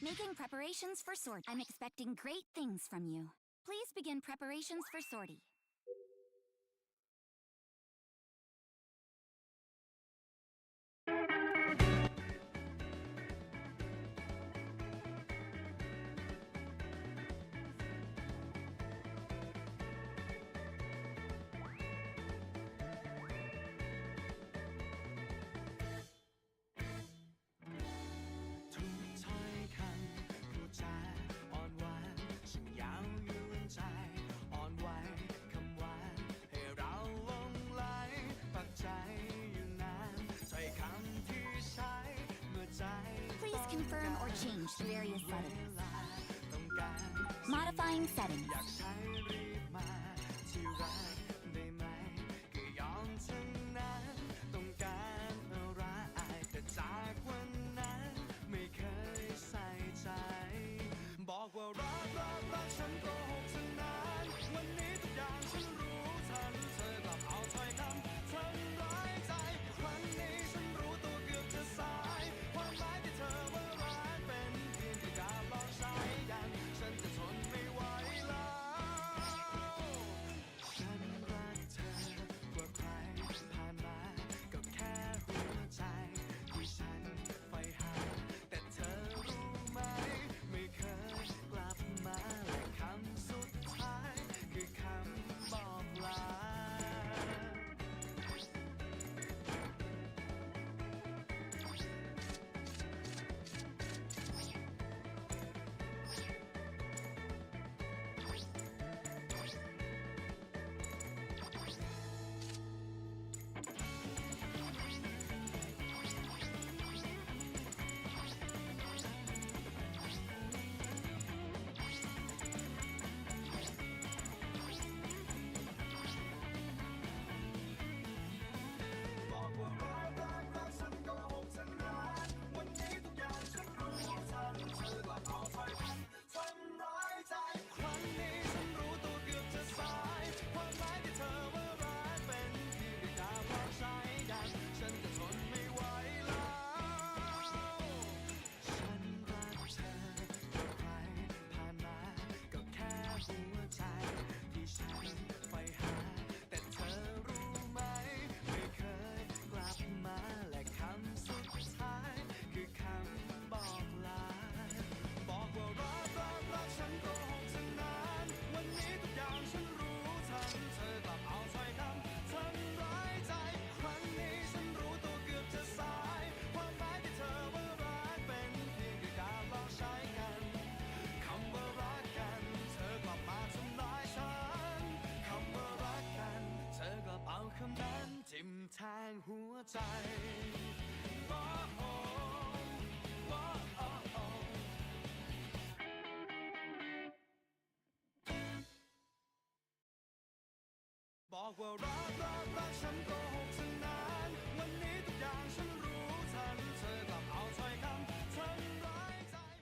Making preparations for sortie. I'm expecting great things from you. Please begin preparations for sortie. Please confirm or change the various settings. Modifying settings.จิ้มแทงหัวใจบอกว่ารักฉันโกหกฉันนานวันนี้ทุกอย่างฉันรู้ทันเธอกลับเอาถ้อยคำทำร้ายใจ เ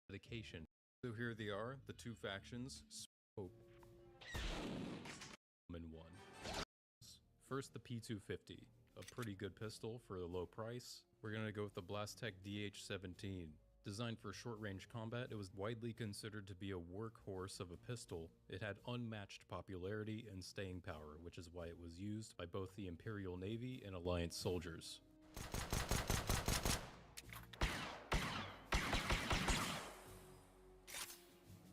Dedication. So here they are, the two factions. Hope. And one. First, the P250, a pretty good pistol for a low price. We're gonna go with the Blastech DH-17. Designed for short-range combat, it was widely considered to be a workhorse of a pistol. It had unmatched popularity and staying power, which is why it was used by both the Imperial Navy and Alliance soldiers.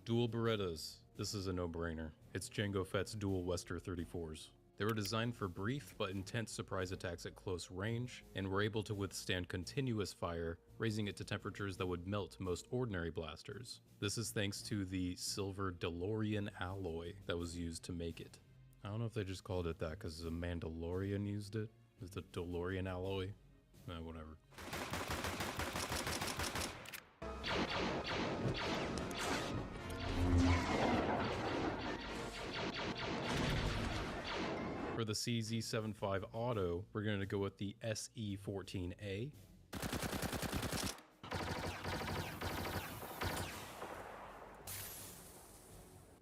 Dual Berettas. This is a no-brainer. It's Jango Fett's dual Wester 34s. They were designed for brief but intense surprise attacks at close range, and were able to withstand continuous fire, raising it to temperatures that would melt most ordinary blasters. This is thanks to the silver DeLorean alloy that was used to make it. I don't know if they just called it that because the Mandalorian used it. Is the DeLorean alloy? Whatever. For the CZ75 Auto, we're going to go with the SE14A.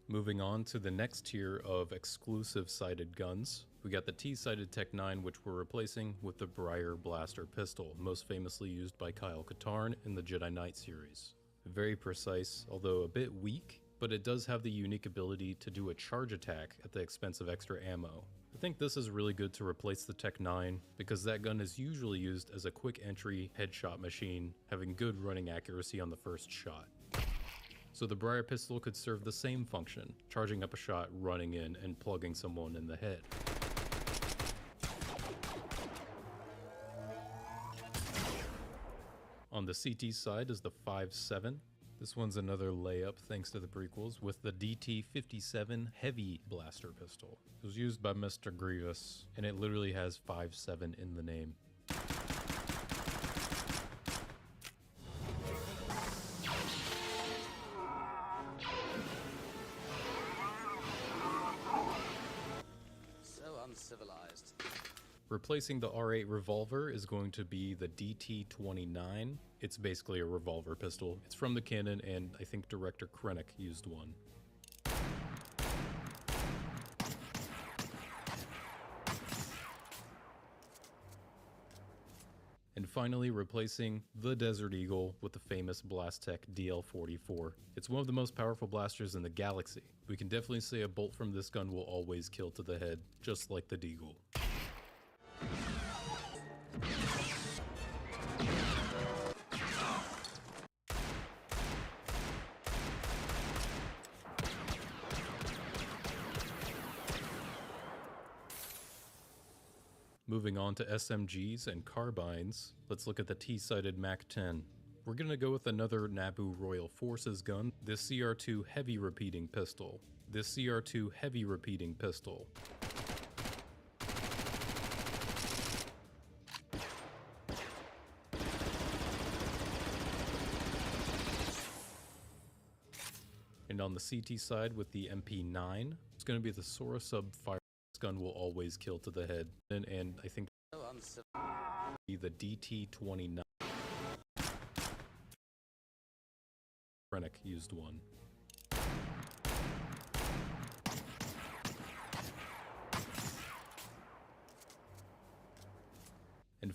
Moving on to the next tier of exclusive sighted guns, we got the T-sighted Tech 9, which we're replacing with the Briar Blaster pistol, most famously used by Kyle Katarn in the Jedi Knight series. Very precise, although a bit weak, but it does have the unique ability to do a charge attack at the expense of extra ammo. I think this is really good to replace the Tech 9 because that gun is usually used as a quick entry headshot machine, having good running accuracy on the first shot. So the Briar pistol could serve the same function, charging up a shot, running in, and plugging someone in the head. On the CT side is the 5.7. This one's another layup thanks to the prequels with the DT-57 Heavy Blaster pistol. It was used by Mr. Grievous, and it literally has 5.7 in the name. So uncivilized. Replacing the R8 revolver is going to be the DT-29. It's basically a revolver pistol. It's from the canon, and I think director Krennic used one. And finally, replacing the Desert Eagle with the famous Blastech DL-44. It's one of the most powerful blasters in the galaxy. We can definitely say a bolt from this gun will always kill to the head, just like the Deagle. Moving on to SMGs and carbines, let's look at the T-sighted MAC-10. We're going to go with another Naboo Royal Forces gun, this CR2 Heavy Repeating Pistol. This CR2 Heavy Repeating Pistol. And on the CT side with the MP9, it's going to be the Sora Sub Fire. Gun will always kill to the head, and I think the DT-29. Krennic used one.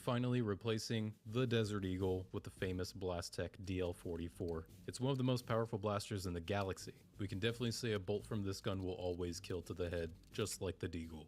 finally, replacing the Desert Eagle with the famous Blastech DL44. It's one of the most powerful blasters in the galaxy. We can definitely say a bolt from this gun will always kill to the head, just like the Deagle.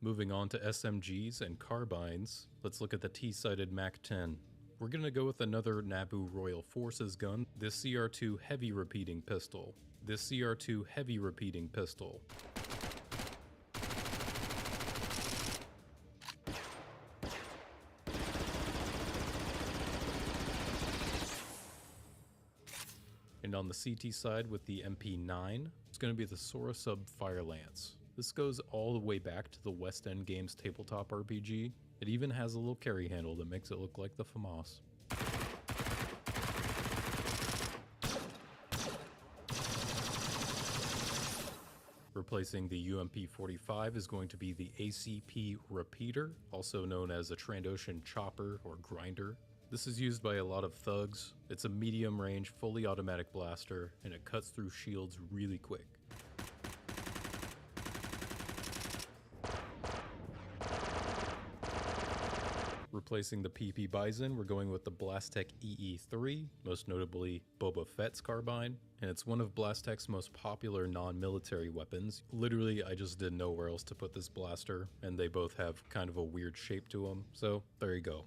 Moving on to SMGs and carbines, let's look at the T-sighted MAC-10. We're gonna go with another Naboo Royal Forces gun, this CR2 heavy repeating pistol. And on the CT side with the MP9, it's gonna be the Sora-Sub Firelance. This goes all the way back to the West End Games tabletop RPG. It even has a little carry handle that makes it look like the FAMAS. Replacing the UMP-45 is going to be the ACP Repeater, also known as a Trandoshan Chopper or Grinder. This is used by a lot of thugs. It's a medium-range, fully automatic blaster, and it cuts through shields really quick. Replacing the PP Bison, we're going with the Blastech EE3, most notably Boba Fett's carbine, and it's one of Blastech's most popular non-military weapons. Literally, I just didn't know where else to put this blaster, and they both have kind of a weird shape to them, so there you go.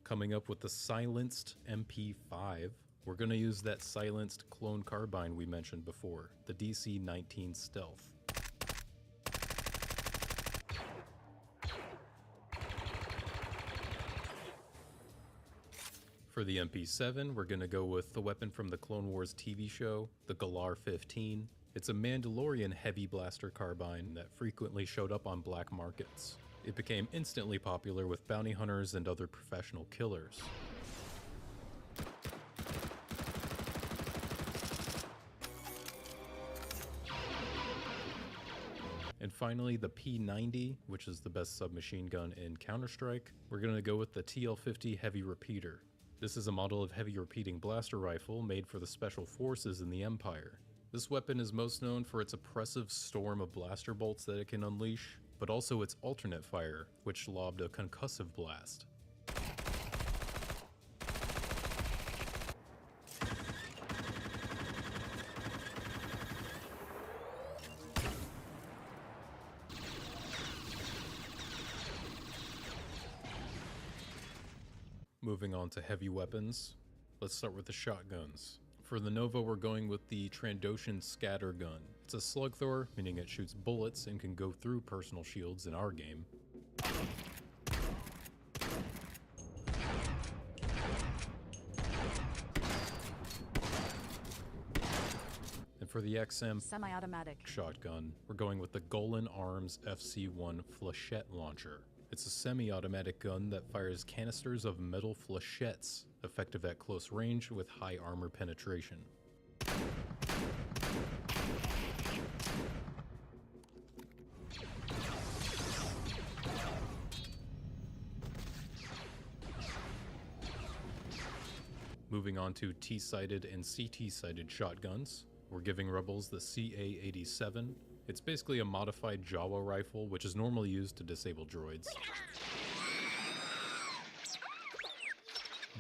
Coming up with the silenced MP5, we're going to use that silenced clone carbine we mentioned before, the DC-19 Stealth. For the MP7, we're going to go with the weapon from the Clone Wars TV show, the Galar 15. It's a Mandalorian heavy blaster carbine that frequently showed up on black markets. It became instantly popular with bounty hunters and other professional killers. And finally, the P90, which is the best submachine gun in Counter-Strike. We're going to go with the TL50 Heavy Repeater. This is a model of heavy repeating blaster rifle made for the Special Forces in the Empire. This weapon is most known for its oppressive storm of blaster bolts that it can unleash, but also its alternate fire, which lobbed a concussive blast. Moving on to heavy weapons, let's start with the shotguns. For the Nova, we're going with the Trandoshan Scatter Gun. It's a slug thrower, meaning it shoots bullets and can go through personal shields in our game. And for the XM semi-automatic shotgun, we're going with the Golan Arms FC-1 Flechette Launcher. It's a semi-automatic gun that fires canisters of metal flechettes, effective at close range with high armor penetration. Moving on to T-sighted and CT-sighted shotguns, we're giving Rebels the CA-87. It's basically a modified Jawa rifle, which is normally used to disable droids.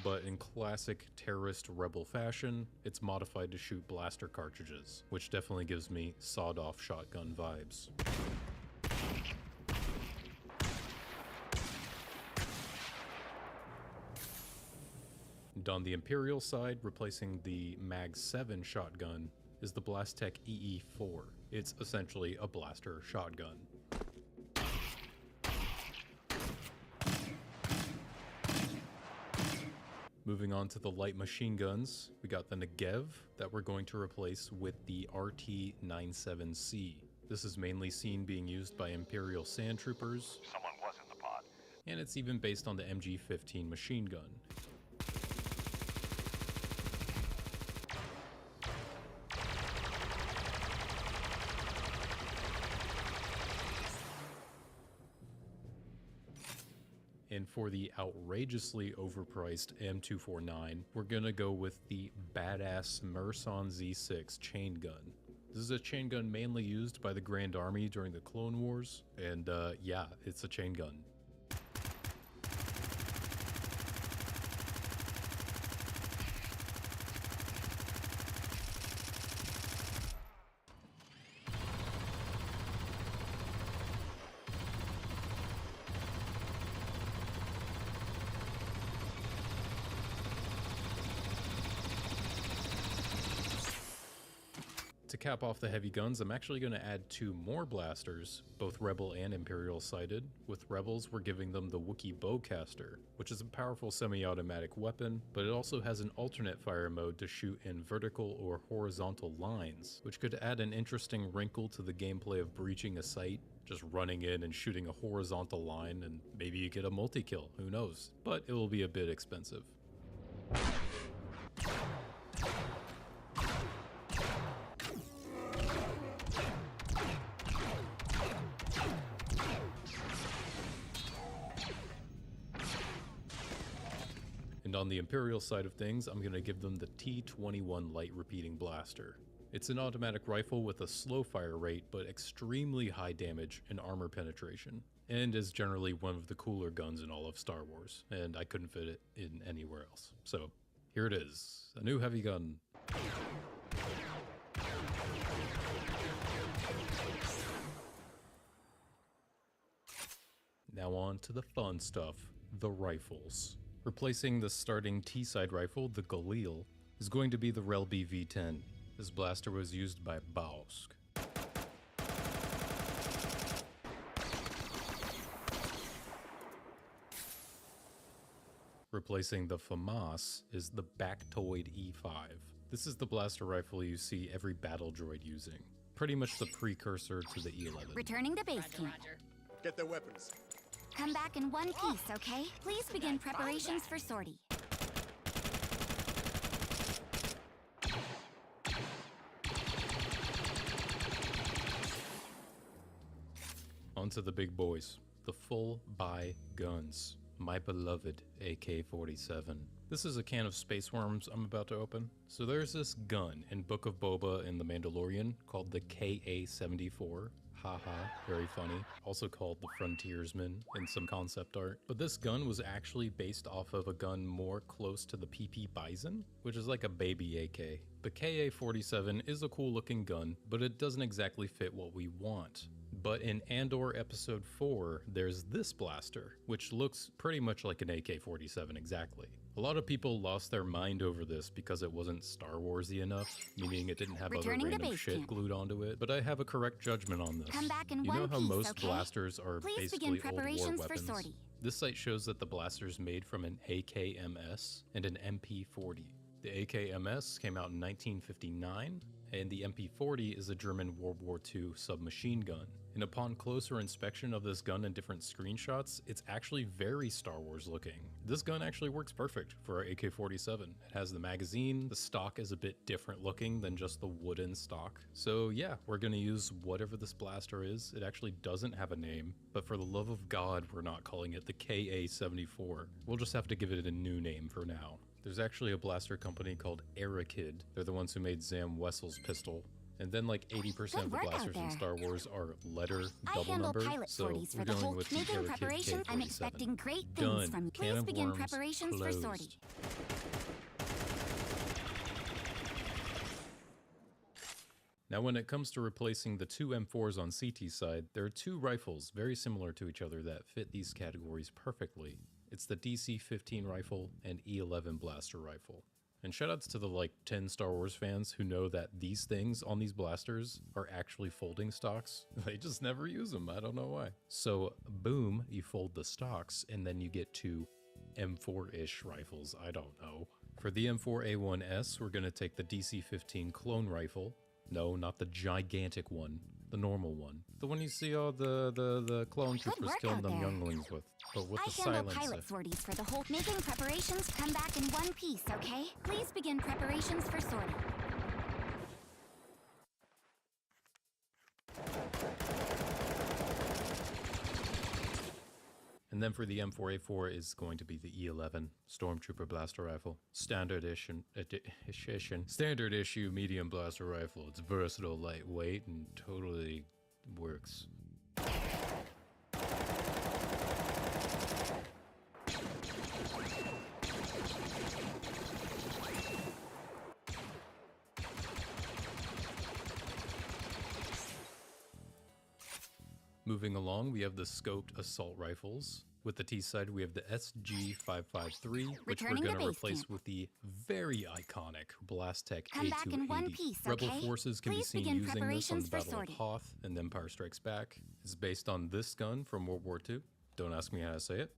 But in classic terrorist rebel fashion, it's modified to shoot blaster cartridges, which definitely gives me sawed-off shotgun vibes. And on the Imperial side, replacing the Mag-7 shotgun is the Blastech EE4. It's essentially a blaster shotgun. Moving on to the light machine guns, we got the Negev that we're going to replace with the RT-97C. This is mainly seen being used by Imperial sand troopers. Someone was in the pod. And it's even based on the MG-15 machine gun. And for the outrageously overpriced M249, we're gonna go with the badass Merson Z6 chain gun. This is a chain gun mainly used by the Grand Army during the Clone Wars, and yeah, it's a chain gun. To cap off the heavy guns, I'm actually going to add 2 more blasters, both Rebel and Imperial sighted. With Rebels, we're giving them the Wookiee Bowcaster, which is a powerful semi-automatic weapon, but it also has an alternate fire mode to shoot in vertical or horizontal lines, which could add an interesting wrinkle to the gameplay of breaching a site, just running in and shooting a horizontal line, and maybe you get a multi-kill, who knows, but it will be a bit expensive. And on the Imperial side of things, I'm going to give them the T-21 Light Repeating Blaster. It's an automatic rifle with a slow fire rate, but extremely high damage and armor penetration, and is generally one of the cooler guns in all of Star Wars, and I couldn't fit it in anywhere else. So here it is, a new heavy gun. Now on to the fun stuff, the rifles. Replacing the starting T-side rifle, the Galil, is going to be the Relby V10. This blaster was used by Bausk. Replacing the FAMAS is the Bactoid E5. This is the blaster rifle you see every battle droid using. Pretty much the precursor to the E11. Returning to base camp. Get their weapons. Come back in one piece, okay? Please begin preparations for sortie. On to the big boys, the full-buy guns. My beloved AK-47. This is a can of space worms I'm about to open. So there's this gun in Book of Boba and The Mandalorian called the KA-74. Haha, very funny. Also called the Frontiersman in some concept art. But this gun was actually based off of a gun more close to the PP Bison, which is like a baby AK. The KA-47 is a cool looking gun, but it doesn't exactly fit what we want. But in Andor Episode 4, there's this blaster, which looks pretty much like an AK-47 exactly. A lot of people lost their mind over this because it wasn't Star Warsy enough, meaning it didn't have Returning other to random base shit camp. glued onto it, but I have a correct judgment on this. Come back in You one know how piece, most okay? blasters are Please basically begin old war preparations for weapons? sortie. This site shows that the blaster is made from an AKMS and an MP40. The AKMS came out in 1959, and the MP40 is a German World War II submachine gun. And upon closer inspection of this gun in different screenshots, it's actually very Star Wars looking. This gun actually works perfect for our AK-47. It has the magazine, the stock is a bit different looking than just the wooden stock. So yeah, we're gonna use whatever this blaster is. It actually doesn't have a name, but for the love of God, we're not calling it the KA-74. We'll just have to give it a new name for now. There's actually a blaster company called Arakid. They're the ones who made Zam Wessel's pistol. And then like 80% of the work out blasters in there. Star Wars are letter I double handle number, pilot so sorties we're for the going whole with the making Arakid preparations. I'm K-47. expecting great things Done. from you. Can Please of begin worms preparations for closed. sortie. Now when it comes to replacing the two M4s on CT's side, there are two rifles very similar to each other that fit these categories perfectly. It's the DC-15 rifle and E11 blaster rifle. And shoutouts to the like 10 Star Wars fans who know that these things on these blasters are actually folding stocks. They just never use them, I don't know why. So boom, you fold the stocks and then you get two M4-ish rifles, I don't know. For the M4A1S, we're gonna take the DC-15 clone rifle. No, not the gigantic one, the normal one. The one you see all the clone troopers work killing out them there. younglings with, but with I the handle silencer. pilot sorties for the whole making preparations. Come back in one piece, okay? Please begin preparations for sortie. And And then for the M4A4 is going to be the E11 Stormtrooper Blaster Rifle. Standard issue medium blaster rifle. It's versatile, lightweight, and totally works. Moving along, we have the scoped assault rifles. With the T side, we have the SG553, which we're going to replace with the very iconic Blastech A280. Rebel forces can be seen using this on the Battle of Hoth and Empire Strikes Back. It's based on this gun from World War II. Don't ask me how to say it.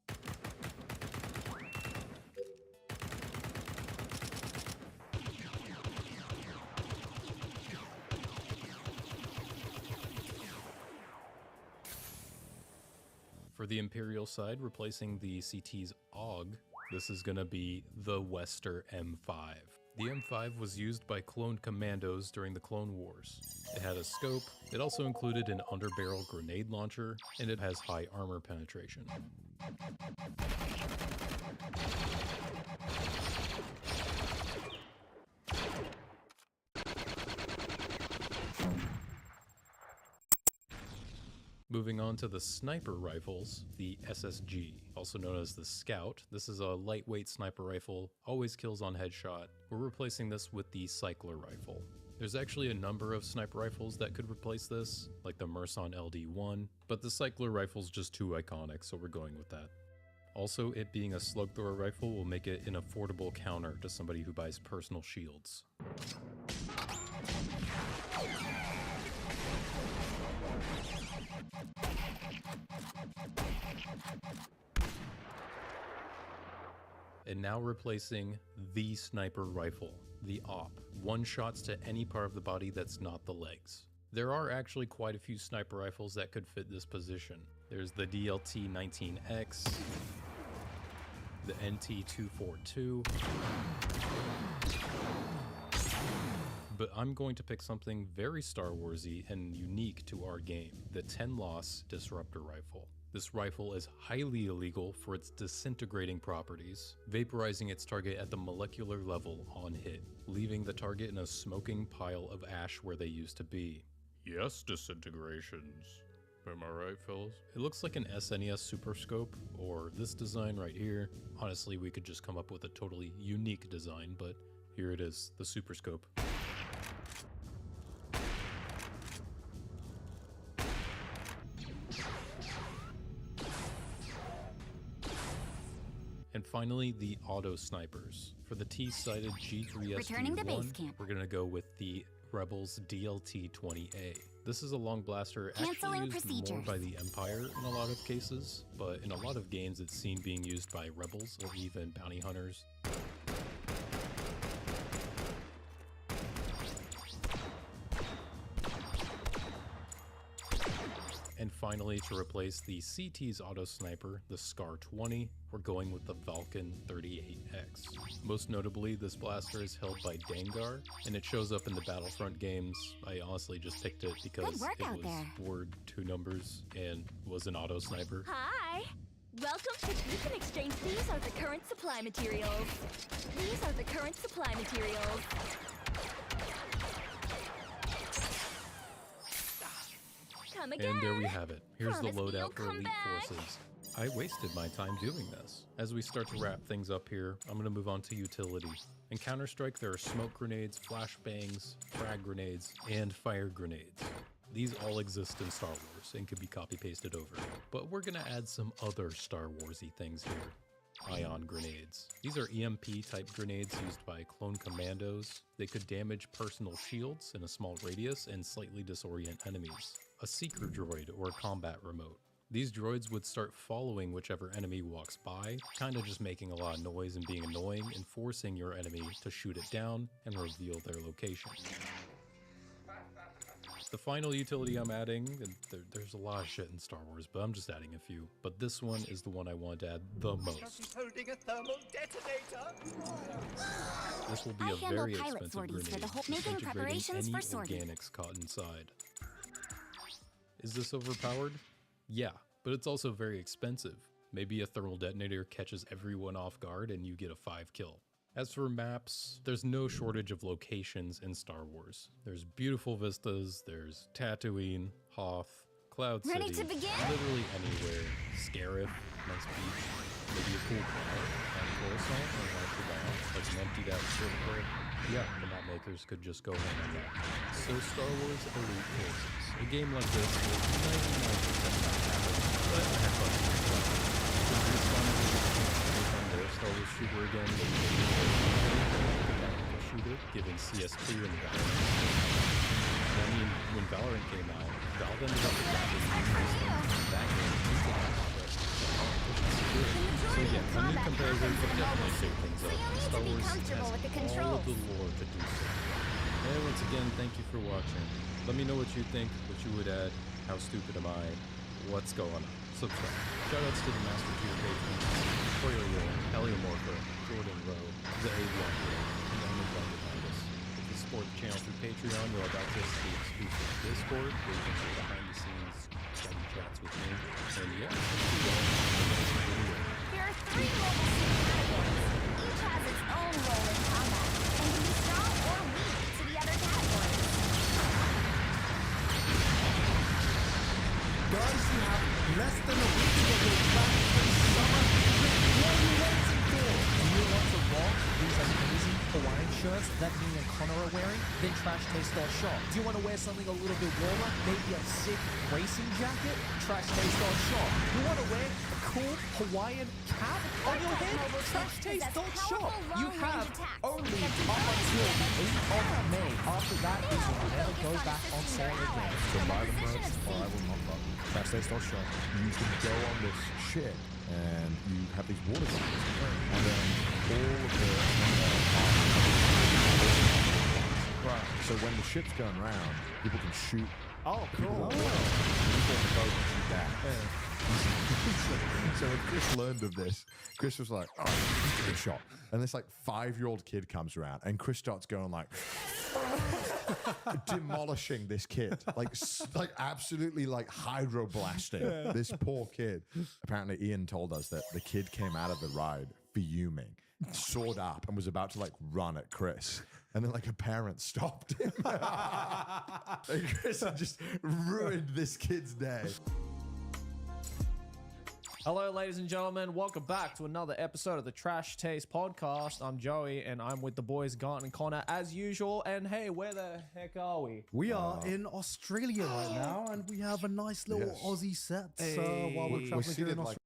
For the Imperial side, replacing the CT's AUG, this is going to be the Wester M5. The M5 was used by cloned commandos during the Clone Wars. It had a scope, it also included an underbarrel grenade launcher, and it has high armor penetration. Moving on to the sniper rifles, the SSG, also known as the Scout. This is a lightweight sniper rifle, always kills on headshot. We're replacing this with the Cycler rifle. There's actually a number of sniper rifles that could replace this, like the Merson LD1, but the Cycler rifle's just too iconic, so we're going with that. Also, it being a slug thrower rifle will make it an affordable counter to somebody who buys personal shields. And now replacing the sniper rifle, the AWP. One shots to any part of the body that's not the legs. There are actually quite a few sniper rifles that could fit this position. There's the DLT-19X, the NT-242, but I'm going to pick something very Star Warsy and unique to our game, the 10-LOS Disruptor Rifle. This rifle is highly illegal for its disintegrating properties, vaporizing its target at the molecular level on hit, leaving the target in a smoking pile of ash where they used to be. Yes, disintegrations. Am I right, fellas? It looks like an SNES Super Scope, or this design right here. Honestly, we could just come up with a totally unique design, but here it is, the Super Scope. And finally, the auto snipers. For the T-sided G3SD1, we're going to go with the Rebels DLT-20A. This is a long blaster actually used more by the Empire in a lot of cases, but in a lot of games it's seen being used by Rebels or even bounty hunters. And finally, to replace the CT's auto sniper, the Scar 20, we're going with the Vulcan 38X. Most notably, this blaster is held by Dengar, and it shows up in the Battlefront games. I honestly just picked it because it was word 2 numbers and was an auto sniper. Hi! Welcome to You Can Exchange. These are the current supply materials. These are the current supply materials. Come again. And there we have it. Here's the loadout for Elite Forces. I wasted my time doing this. As we start to wrap things up here, I'm going to move on to utility. In Counter-Strike, there are smoke grenades, flashbangs, frag grenades, and fire grenades. These all exist in Star Wars and can be copy-pasted over. But we're going to add some other Star Warsy things here. Ion grenades. These are EMP-type grenades used by clone commandos. They could damage personal shields in a small radius and slightly disorient enemies. A seeker droid or a combat remote. These droids would start following whichever enemy walks by, kind of just making a lot of noise and being annoying and forcing your enemy to shoot it down and reveal their location. The final utility I'm adding, and there's a lot of shit in Star Wars, but I'm just adding a few. But this one is the one I wanted to add the most. He's holding a thermal detonator. This will be a very expensive grenade, disintegrating any organics caught inside. Is this overpowered? Yeah, but it's also very expensive. Maybe a thermal detonator catches everyone off guard and you get a 5 kill. As for maps, there's no shortage of locations in Star Wars. There's beautiful vistas, there's Tatooine, Hoth, Cloud Ready City, to begin? literally anywhere. Scarif, nice beach, maybe a cool bar, and Coruscant, or like an emptied out strip club. Yeah, the map makers could just go home on that. So Star Wars Elite Forces. A game like this will 99% not happen, but I have fun. Could Respawn take on their Star Wars shooter again, maybe a shooter, giving CS2 and Valorant. I mean, when Valorant came out, Valve ended up adapting that game into that project. So yeah, a neat comparison, but definitely shake things up. Star Wars has all of the lore to do so. And once again, thank you for watching. Let me know what you think, what you would add, how stupid am I, what's going on. Subscribe. Shoutouts to the Master Tier patrons, Toyo, Heliomorpher, Jordan Rowe, The Avion Hero, and Emma Blundermitis. If you support the channel through Patreon, you'll have access to the exclusive Discord, where you can see behind the scenes study chats with me. And yeah, see you all in the next video. There are 3 mobile suit categories. Each has its own role in combat, and can be strong or weak to the other categories. Guys, you have less than a week to get your factory summer trip. What are you waiting for? Do you want to rock these amazing Hawaiian shirts that me and Connor are wearing? Then TrashTaste.shop. Do you want to wear something a little bit warmer? Maybe a sick racing jacket? TrashTaste.shop. You want to wear a cool Hawaiian cap on your head? TrashTaste.shop. You have only up until the 8th of May. After that, this will never go back on sale again. So buy the merch, or I will not buy them. TrashTaste.shop. You can go on this ship and you have these water guns, and then all of the right. So when the ship's going around, people can shoot. Oh, cool. So when Chris learned of this, Chris was like, "All right, let's give it a shot." And this like 5-year-old kid comes around, and Chris starts going like, demolishing this kid, like absolutely like hydroblasting this poor kid. Apparently, Ian told us that the kid came out of the ride fuming, sword up, and was about to like run at Chris. And then like a parent stopped him. And Chris had just ruined this kid's day. Hello, ladies and gentlemen. Welcome back to another episode of the Trash Taste Podcast. I'm Joey, and I'm with the boys, Gant and Connor, as usual. And hey, where the heck are we? We are in Australia right now, and we have a nice little Aussie set while we're traveling here in Australia.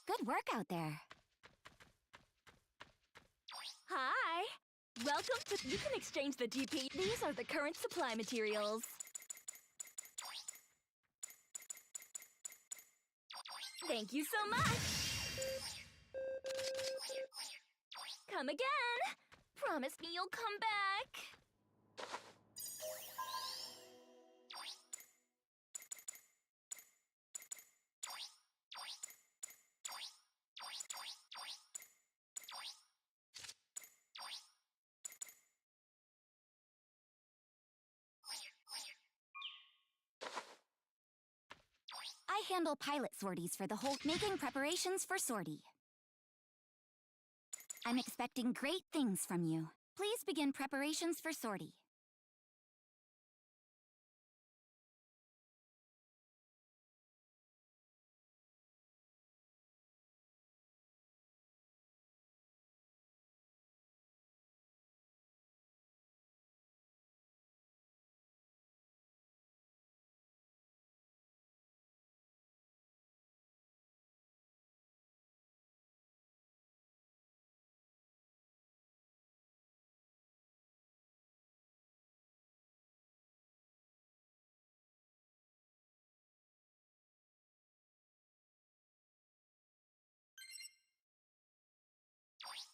Good work out there. Hi! Welcome to... You can exchange the GP. These are the current supply materials. Thank you so much! Come again! Promise me you'll come back! I handle pilot sorties for the whole, making preparations for sortie. I'm expecting great things from you. Please begin preparations for sortie.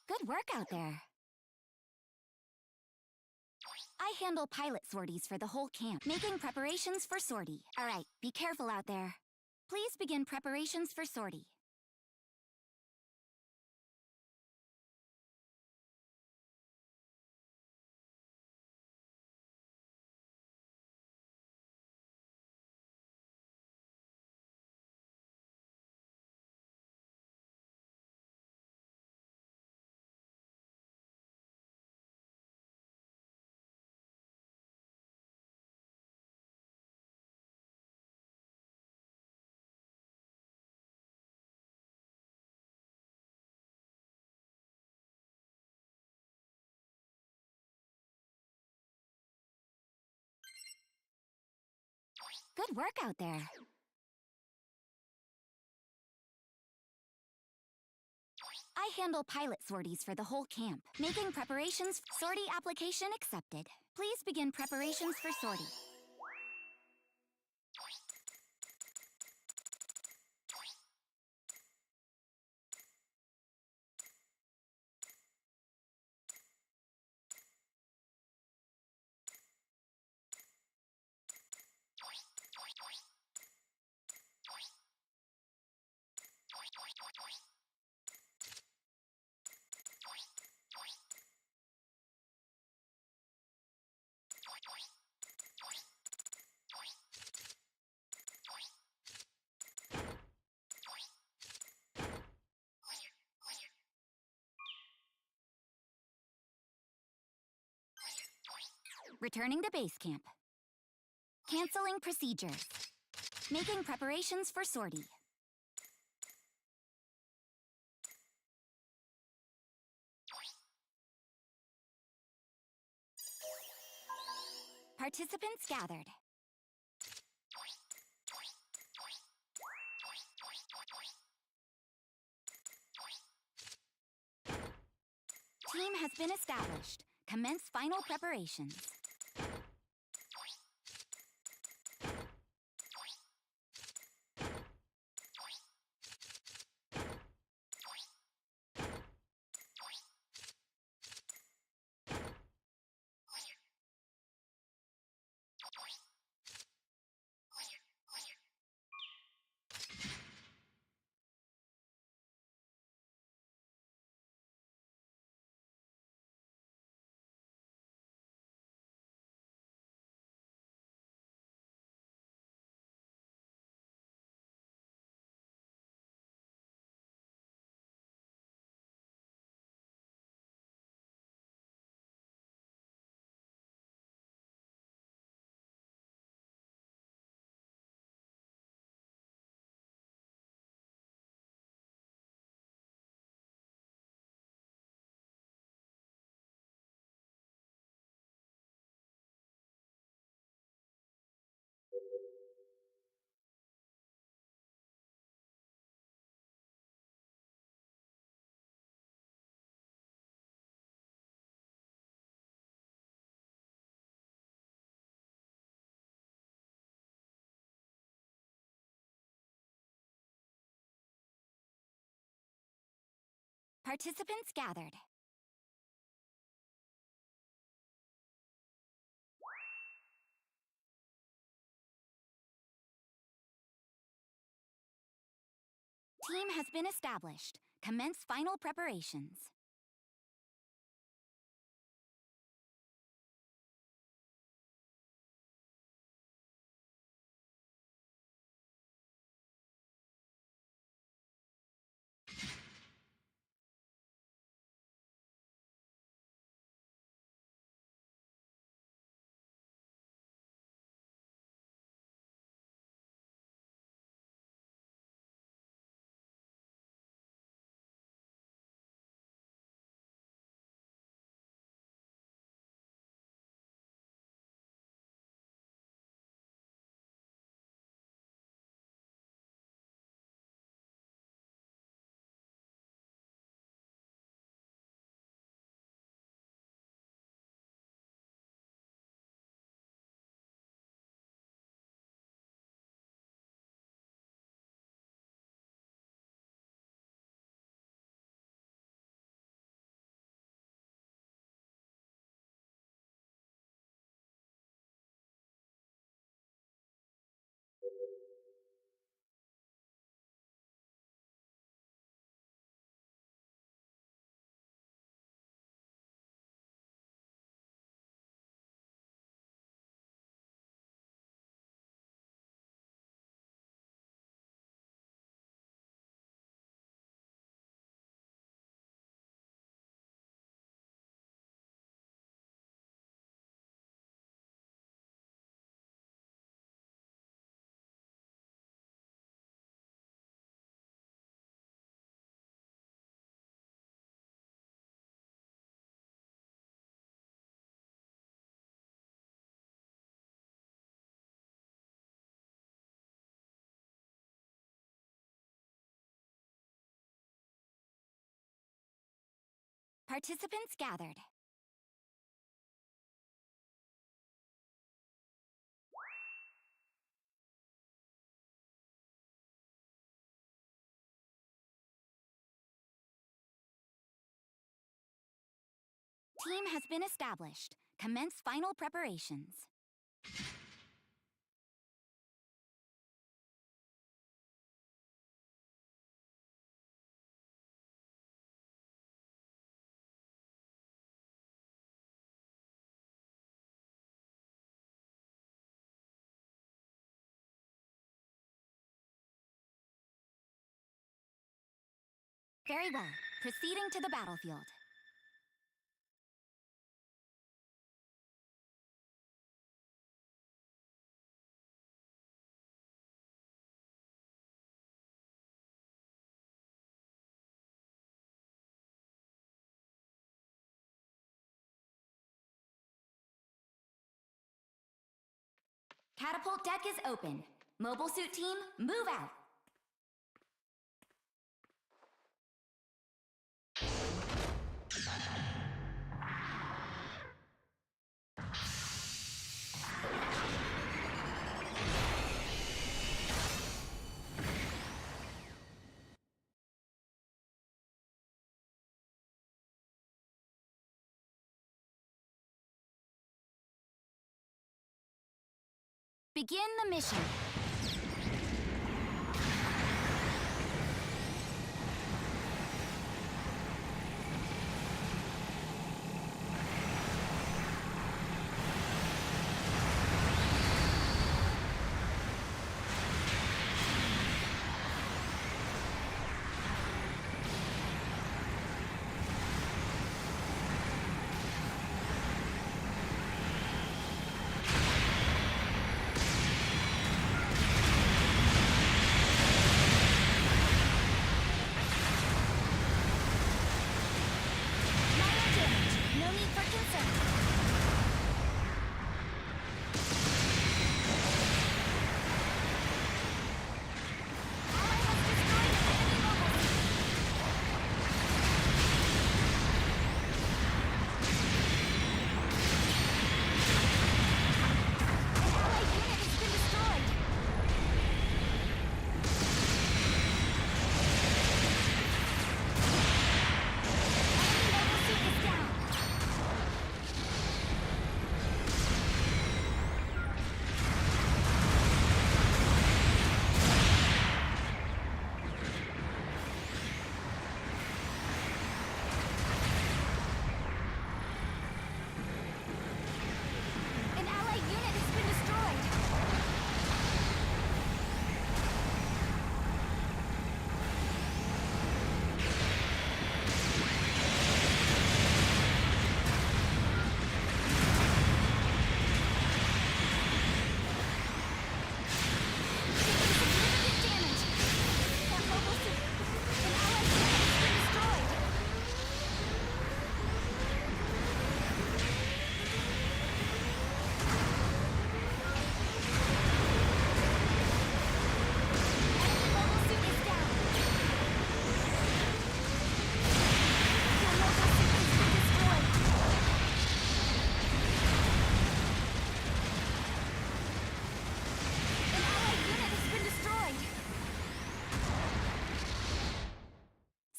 Good work out there. I handle pilot sorties for the whole camp, making preparations for sortie. All right, be careful out there. Please begin preparations for sortie. Good work out there. I handle pilot sorties for the whole camp. Making preparations. Sortie application accepted. Please begin preparations for sortie. Returning to base camp. Canceling procedures. Making preparations for sortie. Participants gathered. Team has been established. Commence final preparations. Participants gathered. Team has been established. Commence final preparations. Participants gathered. Team has been established. Commence final preparations. Very well. Proceeding to the battlefield. Catapult deck is open. Mobile suit team, move out. Begin the mission.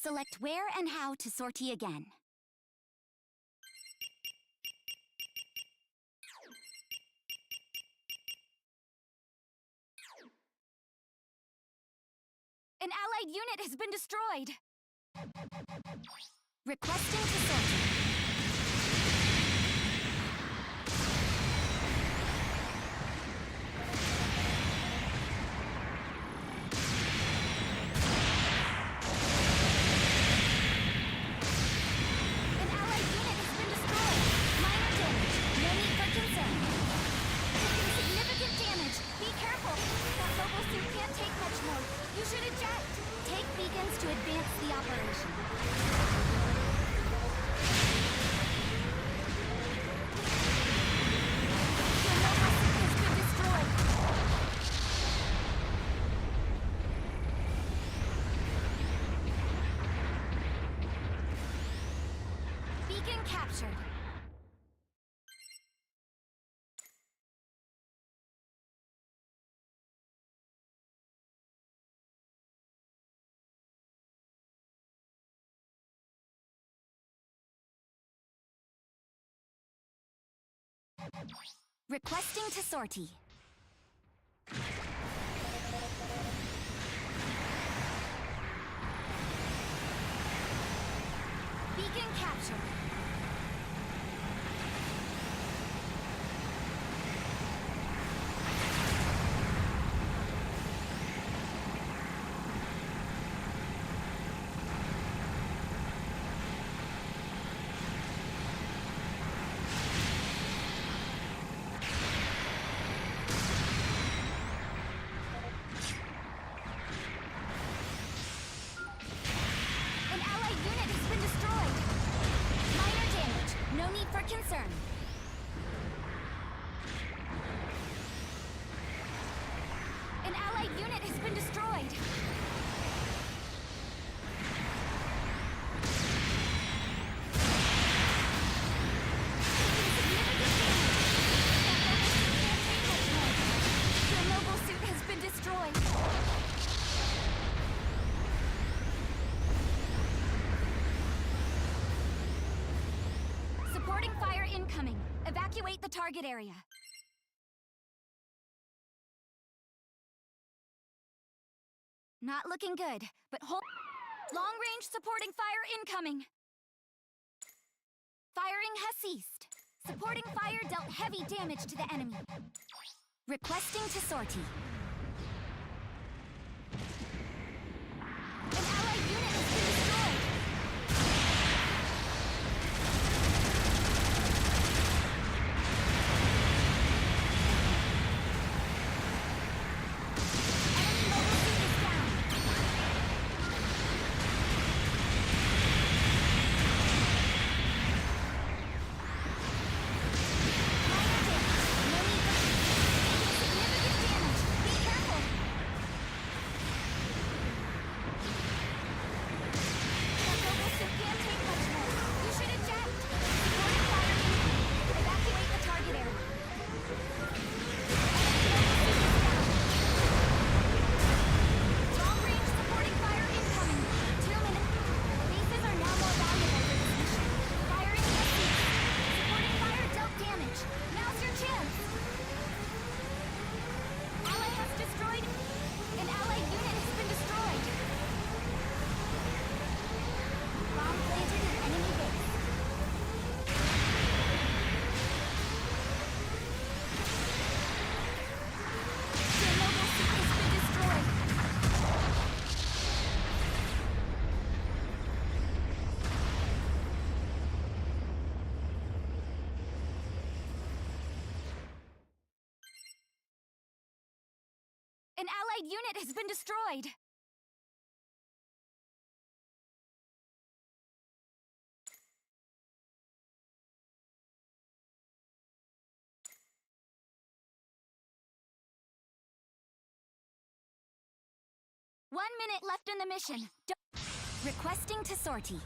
Select where and how to sortie again. An allied unit has been destroyed! Requesting to sortie. To advance the operation. captured. Requesting to sortie. Beacon captured. An allied unit has been destroyed. Minor damage. No need for concern. An allied unit has been destroyed. Your mobile suit has been destroyed. Supporting fire incoming. Evacuate the target area. Not looking good, but hold. Long-range supporting fire incoming. Firing has ceased. Supporting fire dealt heavy damage to the enemy. Requesting to sortie. An allied unit has been destroyed. Enemy mobile suit is down. Minor damage. No need for significant damage. Be careful. That mobile suit can't take much more. You should eject. Supporting fire incoming. Evacuate the target area. Long-range supporting fire incoming. 2 minutes. Bases are now more valuable for this mission. Firing has ceased. Supporting fire dealt damage. Now's your chance. Ally has destroyed. An allied unit has been destroyed. Bomb planted in enemy base. Your mobile suit has been destroyed. An allied unit has been destroyed. One minute left in the mission. Requesting to sortie.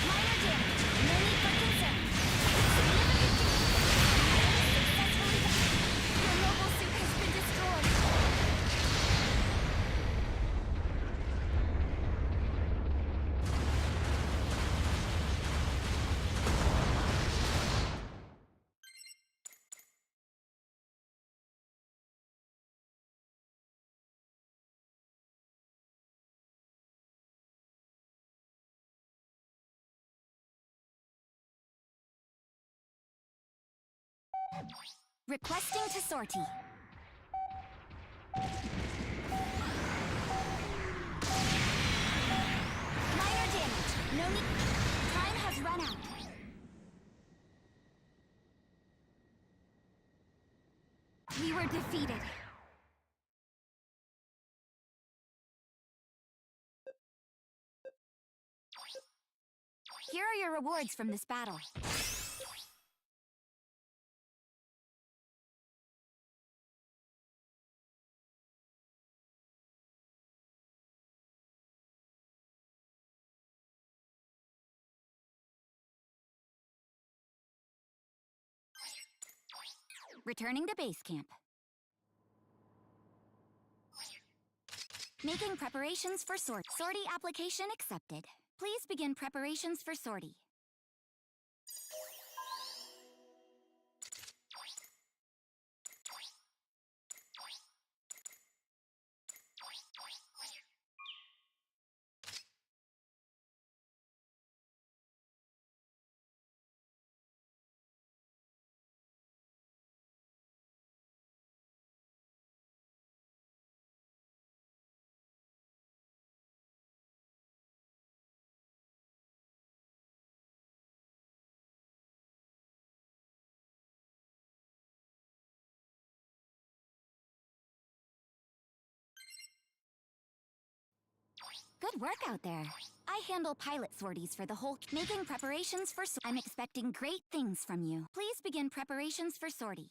Minor damage. No need for concern. Significant damage. Successfully. Your mobile suit has been destroyed. Requesting to sortie. Minor damage. No need. Time has run out. We were defeated. Here are your rewards from this battle. Returning to base camp. Making preparations for sortie application accepted. Please begin preparations for sortie. Good work out there. I handle pilot sorties for the whole... Making preparations for... I'm expecting great things from you. Please begin preparations for sortie.